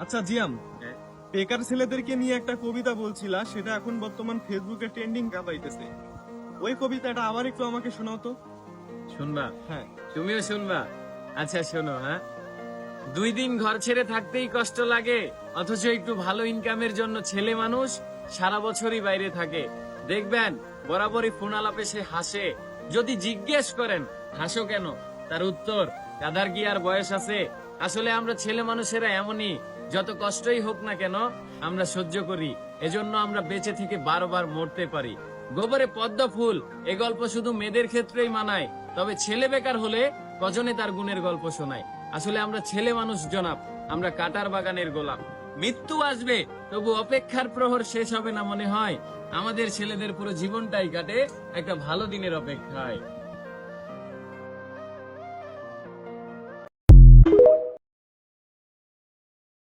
আচ্ছা জিয়াম, বেকার ছেলেদেরকে নিয়ে একটা কবিতা বলছিলা, সেটা এখন বর্তমান ফেসবুকে ট্রেন্ডিং কাঁপাইতেছে। ওই কবিতাটা আবার একটু আমাকে শোনাও তো। শুনবা? হ্যাঁ। তুমিও শুনবা? আচ্ছা শোনো। 2 দিন ঘর ছেড়ে থাকতেই কষ্ট লাগে, অথচ একটু ভালো ইনকামের জন্য ছেলে মানুষ সারা বছরই বাইরে থাকে। দেখবেন বরাবরই ফোন আলাপে সে হাসে। যদি জিজ্ঞেস করেন হাসো কেন, তার উত্তর, গাধার কি আর বয়স আছে। আসলে আমরা ছেলে মানুষেরা এমনই, যত কষ্টই হোক না কেন আমরা সহ্য করি। এজন্য আমরা বেঁচে থেকে বারবার মরতে পারি। গোবরে পদ্ম ফুল, এ গল্প শুধু মেয়েদের ক্ষেত্রেই মানায়। তবে ছেলে বেকার হলে কজনে তার গুণের গল্প শোনায়। আসলে আমরা ছেলে মানুষ জনাব, আমরা কাটার বাগানের গোলাপ। মৃত্যু আসবে, তবু অপেক্ষার প্রহর শেষ হবে না মনে হয়। আমাদের ছেলেদের পুরো জীবনটাই কাটে একটা ভালো দিনের অপেক্ষায়।